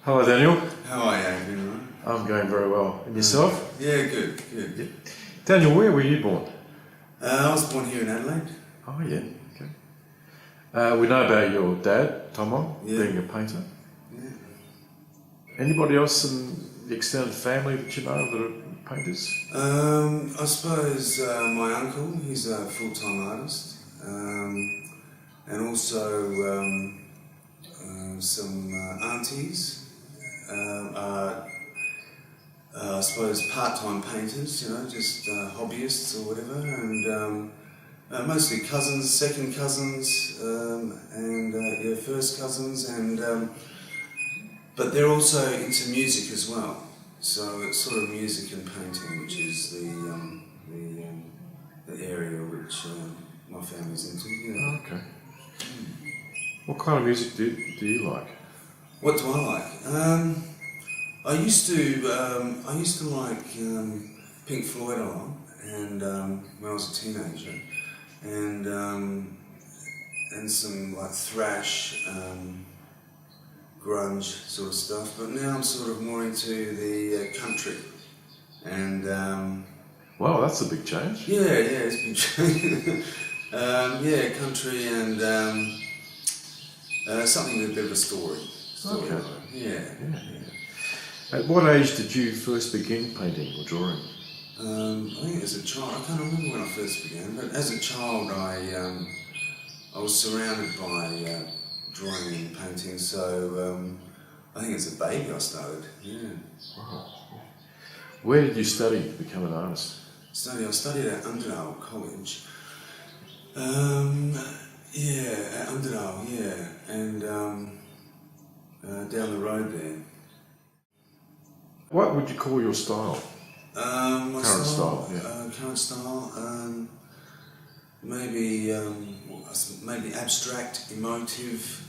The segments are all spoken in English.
Hello, Daniel. How are you, Adrian? I'm going very well. And yourself? Yeah, good. Yeah. Daniel, where were you born? I was born here in Adelaide. Oh, yeah. Okay. We know about your dad, Tomo, being a painter. Yeah. Anybody else in the extended family that you know that are painters? I suppose my uncle, he's a full-time artist. And also some aunties are, I suppose, part-time painters, just hobbyists or whatever. And mostly cousins, second cousins, and first cousins, and but they're also into music as well. So it's sort of music and painting, which is the area which my family's into. Oh, okay. What kind of music do you like? What do I like? I used to like Pink Floyd a lot, and when I was a teenager, and some like thrash, grunge sort of stuff. But now I'm sort of more into the country, and Wow, that's a big change. yeah, it's been changing. Country and something with a bit of a story. Okay. Yeah. At what age did you first begin painting or drawing? I think as a child, I can't remember when I first began, but as a child I was surrounded by drawing and painting, so I think as a baby I started, Wow. Where did you study to become an artist? I studied at Underdale College. At Underdale, and down the road there. What would you call your style? My Current style, yeah. Current style, maybe abstract, emotive,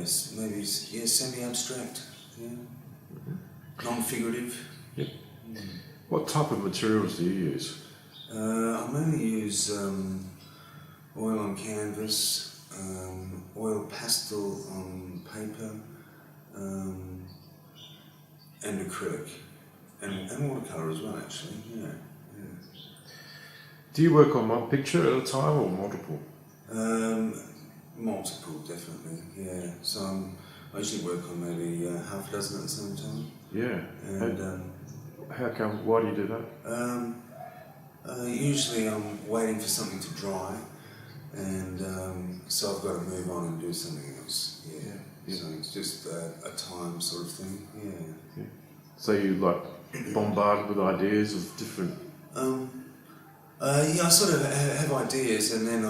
semi-abstract, non-figurative. Yep. What type of materials do you use? I mainly use oil on canvas, oil pastel on paper, and acrylic, and watercolour as well, actually. Yeah. Do you work on one picture at a time or multiple? Multiple, definitely. Yeah. So I usually work on maybe half a dozen at the same time. Yeah. And how come? Why do you do that? usually I'm waiting for something to dry, and so I've got to move on and do something else. Yeah. So it's just a time sort of thing. Yeah. So you like bombarded with ideas of different. I sort of have ideas, and then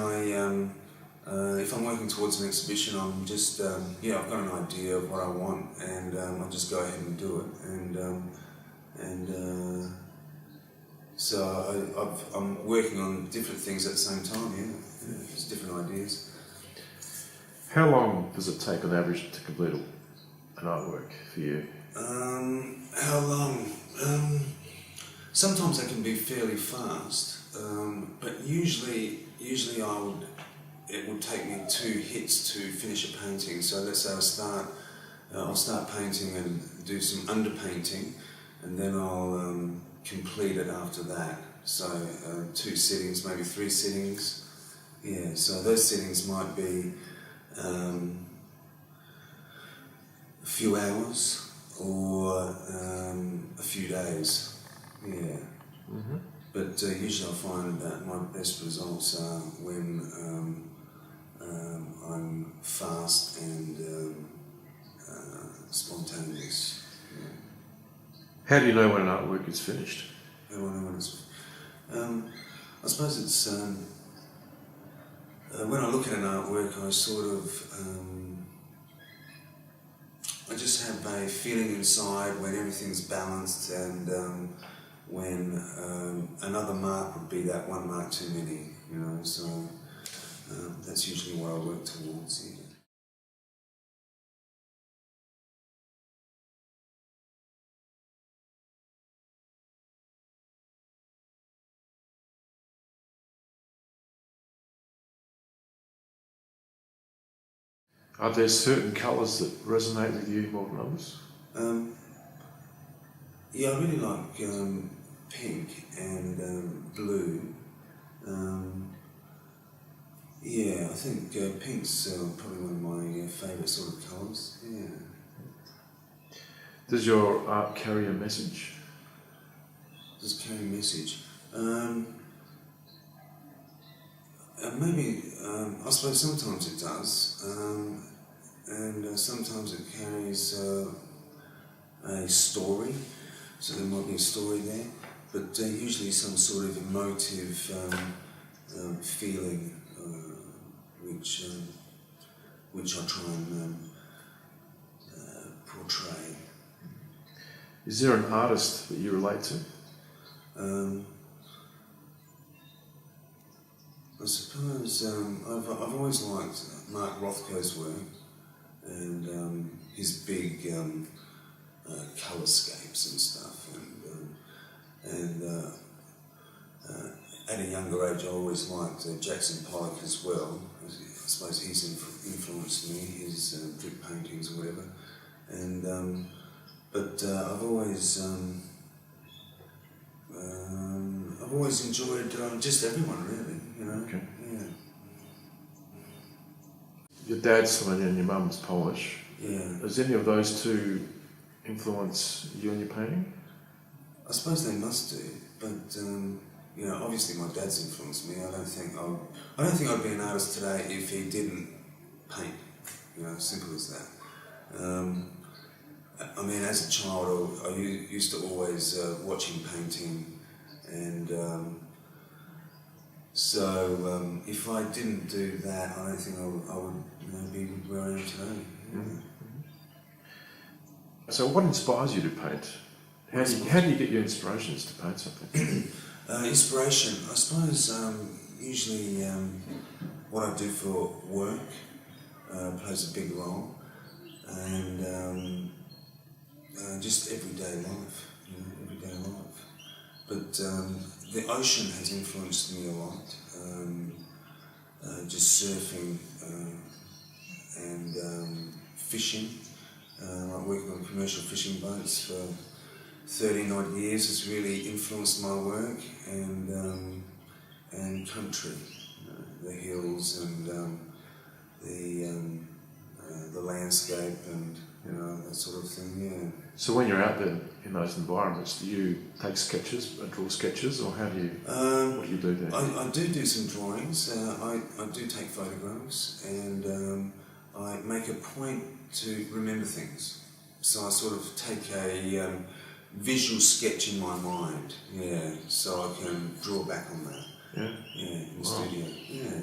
if I'm working towards an exhibition, I'm just I've got an idea of what I want, and I just go ahead and do it, so I'm working on different things at the same time. Yeah, just different ideas. How long does it take on average to complete an artwork for you? How long? Sometimes they can be fairly fast, but usually it would take me 2 hits to finish a painting. So let's say I'll start painting and do some underpainting, and then I'll complete it after that. So 2 sittings, maybe 3 sittings. Yeah. So those sittings might be a few hours or a few days. Yeah. Mm-hmm. But usually I find that my best results are when I'm fast and spontaneous. Yeah. How do you know when an artwork is finished? How do I know when it's... I suppose it's... when I look at an artwork, I sort of... I just have a feeling inside when everything's balanced, and when another mark would be that one mark too many, so that's usually what I work towards. Yeah. Are there certain colours that resonate with you more than others? Yeah, I really like pink and blue. Yeah, I think pink's probably one of my favourite sort of colours. Yeah. Does your art carry a message? Just carry a message. Maybe, I suppose sometimes it does, and sometimes it carries a story, so there might be a story there, but usually some sort of emotive feeling, which I try and portray. Is there an artist that you relate to? I suppose I've always liked Mark Rothko's work and his big colorscapes and stuff, and at a younger age I always liked Jackson Pollock as well. I suppose he's influenced me, his drip paintings or whatever, and but I've always enjoyed just everyone, really, you know. Okay. Yeah. Your dad's Slovenian and your mum's Polish. Yeah. Does any of those two influence you and your painting? I suppose they must do, but you know, obviously my dad's influenced me. I don't think I'd be an artist today if he didn't paint. You know, simple as that. I mean, as a child, I used to always watch him painting, and so if I didn't do that, I don't think I would be where I am today. Mm-hmm. So what inspires you to paint? How do you get your inspirations to paint something? Inspiration, I suppose, usually what I do for work plays a big role, and just everyday life, everyday life. But the ocean has influenced me a lot, just surfing and fishing, like working on commercial fishing boats for 30 odd years has really influenced my work, and country, the hills and the landscape and that sort of thing. Yeah. So when you're out there in those environments, do you take sketches, draw sketches, or how do you? What do you do there? I do some drawings. I do take photographs, and I make a point to remember things. So I sort of take a visual sketch in my mind, so I can draw back on that. In the studio. Yeah.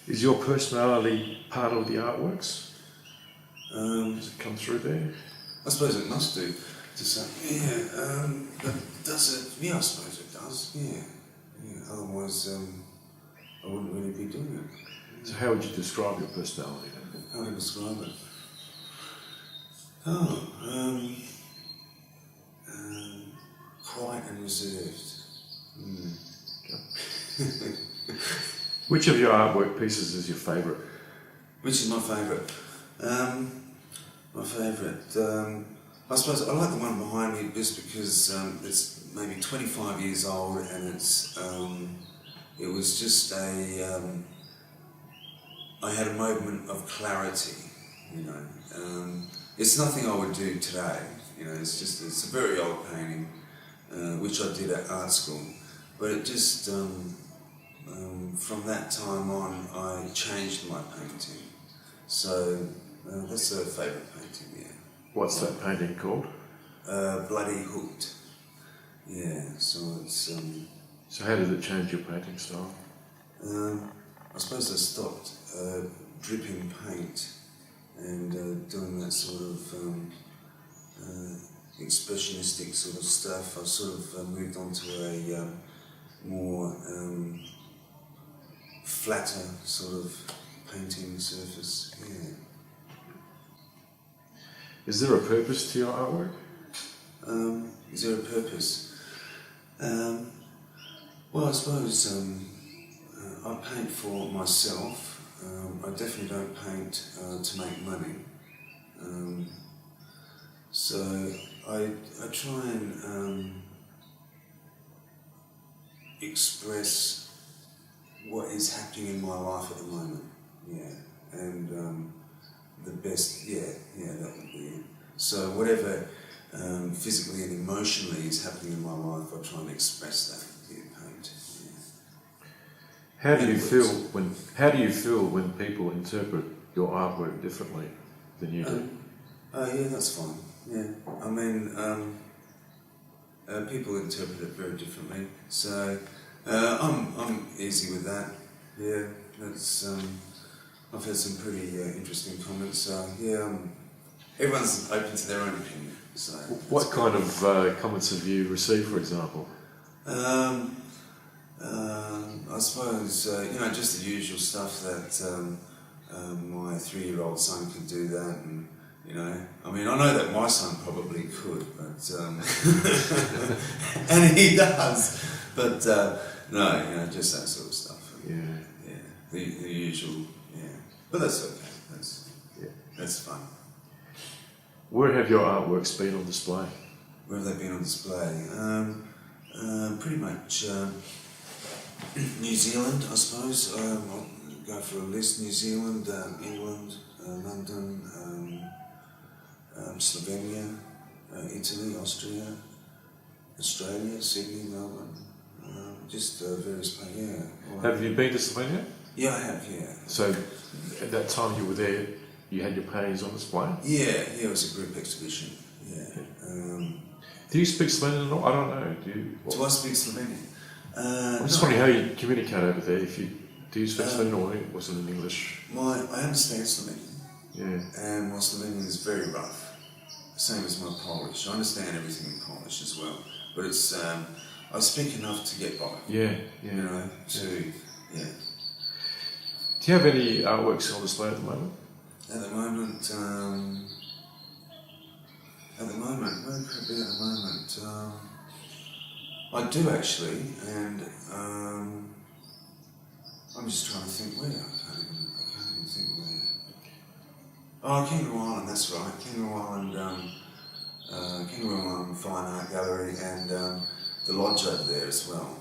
Is your personality part of the artworks? Does it come through there? I suppose it must do, to some. But does it? Yeah, I suppose it does. Yeah. Otherwise, I wouldn't really be doing it. So how would you describe your personality then? How to describe it? Quiet and reserved. Which of your artwork pieces is your favourite? Which is my favourite? My favourite. I suppose I like the one behind me just because it's maybe 25 years old, and it was just I had a moment of clarity, It's nothing I would do today, it's a very old painting, which I did at art school, but it just, from that time on, I changed my painting. So that's a favourite painting, yeah. What's that painting called? Bloody Hooked. Yeah, so it's... So how did it change your painting style? I suppose I stopped dripping paint and doing that sort of expressionistic sort of stuff. I sort of moved on to a more flatter sort of painting surface, yeah. Is there a purpose to your artwork? Is there a purpose? Well, I suppose I paint for myself. I definitely don't paint to make money. So I try and express what is happening in my life at the moment. Yeah, and the best. Yeah, that would be it. So whatever physically and emotionally is happening in my life, I try and express that via paint. Yeah. How do you feel when people interpret your artwork differently than you do? Oh yeah, that's fine. Yeah, I mean, people interpret it very differently, so I'm easy with that. Yeah, that's I've had some pretty interesting comments. So yeah, everyone's open to their own opinion. So what kind of comments have you received, for example? I suppose just the usual stuff that my 3-year-old son could do that, and I mean, I know that my son probably could, but and he does, but no, just that sort of stuff. Yeah, the usual, yeah, but that's okay. That's fun. Where have your artworks been on display? Where have they been on display? Pretty much New Zealand, I suppose. I'll go for a list. New Zealand, England, London, Slovenia, Italy, Austria, Australia, Sydney, Melbourne, just various places. Yeah. Have you been to Slovenia? Yeah, I have. Yeah. So, at that time you were there, you had your paintings on display? Yeah, it was a group exhibition. Yeah. Do you speak Slovenian at all? I don't know. Do I speak Slovenian? I'm just wondering how you communicate over there. Do you speak Slovenian or was it in English? I understand Slovenian. Yeah. And my Slovenian is very rough, same as my Polish. I understand everything in Polish as well, but it's I speak enough to get by. Yeah. Yeah. Do you have any artworks on display at the moment? At the moment, where could it be at the moment? I do actually, and I'm just trying to think where. I can't even think where. Oh, Kangaroo Island, that's right. Kangaroo Island Fine Art Gallery, and the lodge over there as well,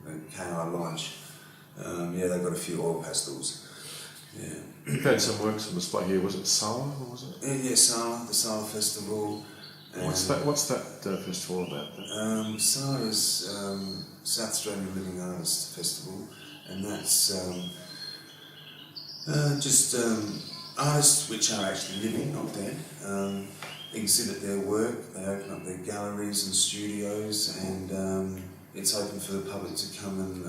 the KI Lodge. They've got a few oil pastels. Yeah. You've had some works on display here. Was it Sala or was it? Yeah, Sala, the Sala Festival. What's that festival about? Sala is South Australian Living Artist Festival, and that's just artists which are actually living, not dead, exhibit their work. They open up their galleries and studios, and it's open for the public to come and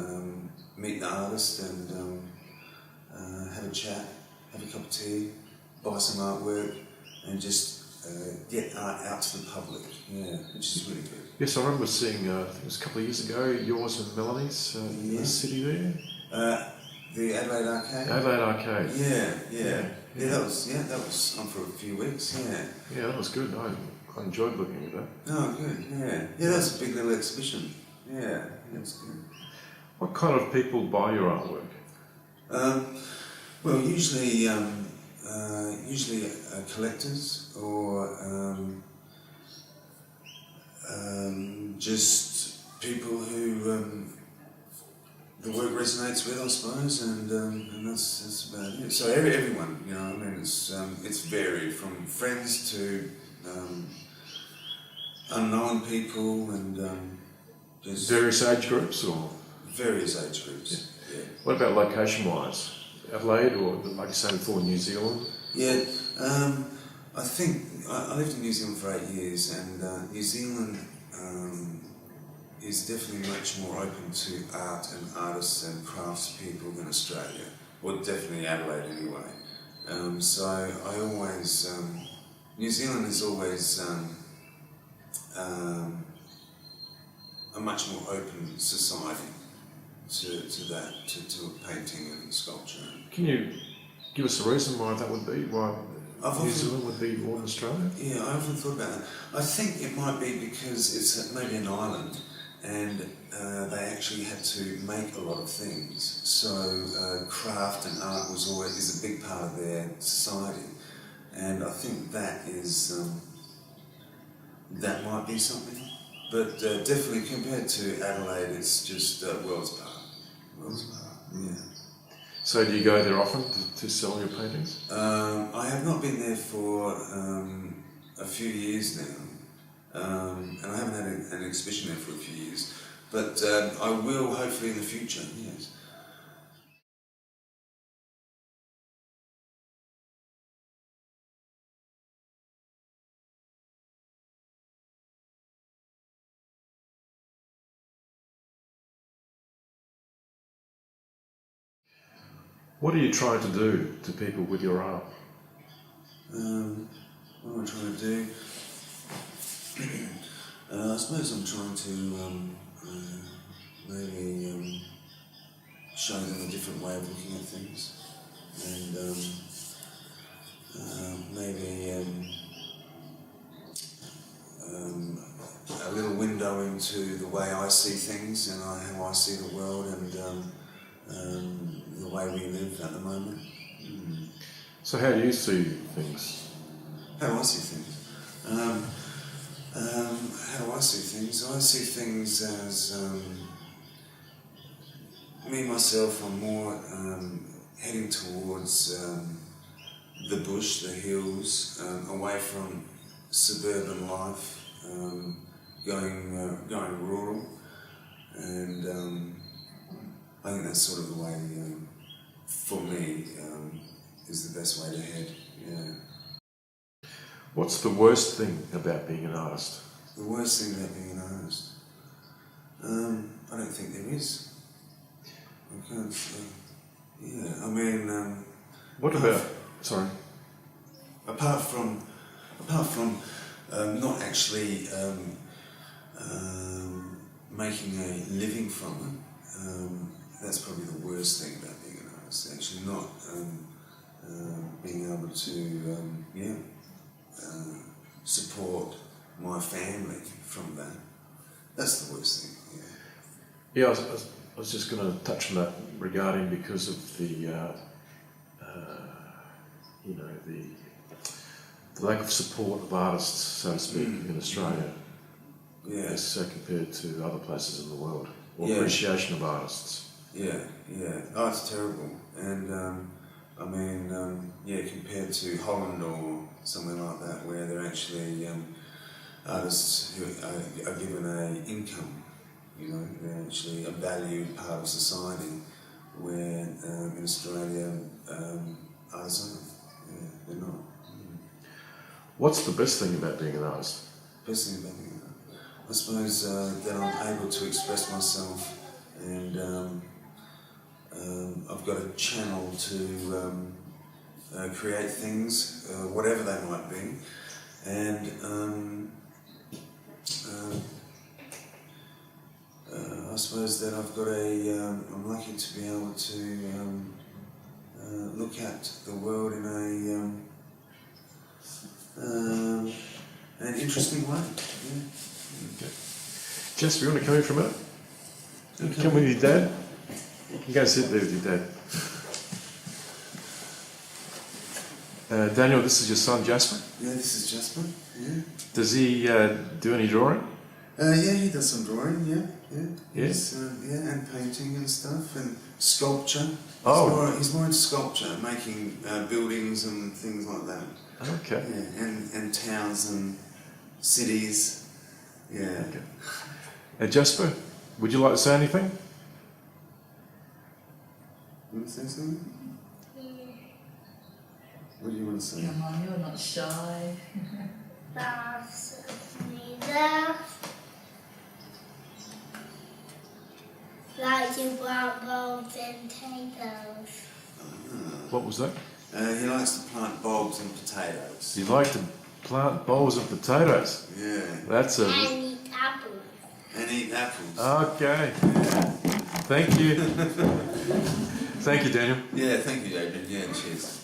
meet the artist and have a chat, have a cup of tea, buy some artwork, and just get art out to the public. Yeah, which is really good. Yes, I remember seeing, I think it was a couple of years ago, yours and Melanie's in the city there. The Adelaide Arcade. Adelaide Arcade. Yeah. That was on for a few weeks. Yeah, that was good. I enjoyed looking at that. Oh, good. Yeah, that was a big little exhibition. Yeah, that's good. What kind of people buy your artwork? Well, usually collectors or just people who the work resonates with, I suppose, and that's about it. So everyone, I mean, it's varied from friends to unknown people and just various age groups or various age groups. Yeah. What about location-wise? Adelaide or, like you said before, New Zealand? Yeah, I think I lived in New Zealand for 8 years, and New Zealand is definitely much more open to art and artists and craftspeople than Australia, or definitely Adelaide anyway. So I always, New Zealand is always a much more open society to that, to painting and sculpture. Can you give us a reason why that would be? Why New Zealand would be more than Australia? Yeah, I often thought about that. I think it might be because it's maybe an island, and they actually had to make a lot of things. So craft and art is a big part of their society, and I think that is that might be something. But definitely compared to Adelaide, it's just worlds apart. Worlds apart. Yeah. So do you go there often to sell your paintings? I have not been there for a few years now, and I haven't had an exhibition there for a few years, but I will hopefully in the future, yes. What are you trying to do to people with your art? What am I trying to do? I suppose I'm trying to maybe show them a different way of looking at things, and maybe a little window into the way I see things and how I see the world, and the way we live at the moment. So how do you see things? How do I see things? How do I see things? I see things as me myself. I'm more heading towards the bush, the hills, away from suburban life, going rural, and I think that's sort of the way, for me, is the best way to head. Yeah. What's the worst thing about being an artist? The worst thing about being an artist? I don't think there is. I can't say. Yeah, I mean... What about... Sorry. Apart from not actually making a living from it, that's probably the worst thing about being an artist. Actually not being able to support my family from that. That's the worst thing. Yeah, I was just going to touch on that regarding because of the lack of support of artists, so to speak, in Australia. Yeah. As compared to other places in the world, or appreciation of artists. Yeah. Oh, it's terrible. And I mean, compared to Holland or somewhere like that, where they're actually artists who are given an income. They're actually a valued part of society. Where in Australia, artists aren't. Yeah, they're not. What's the best thing about being an artist? Best thing about being an artist? I suppose that I'm able to express myself, and I've got a channel to create things, whatever they might be, and I suppose that I've got I'm lucky to be able to look at the world in an interesting way. Yeah. Okay. Jess, you want to come in for a minute? Okay. Come with your dad? You can go sit there with your dad. Daniel, this is your son Jasper? Yeah, this is Jasper. Yeah. Does he do any drawing? Yeah, he does some drawing, yeah. Yes. And painting and stuff, and sculpture. He's more into sculpture, making buildings and things like that. Okay. Yeah, and towns and cities. Yeah. Okay. Jasper, would you like to say anything? You want to say something? What do you want to say? Come on, you're not shy. That's neither. Like you plant bulbs and potatoes. What was that? He likes to plant bulbs and potatoes. You like to plant bowls of potatoes? Yeah. That's a... And eat apples. And eat apples. Okay. Yeah. Thank you. Thank you, Daniel. Yeah, thank you, Adrian. Yeah, cheers.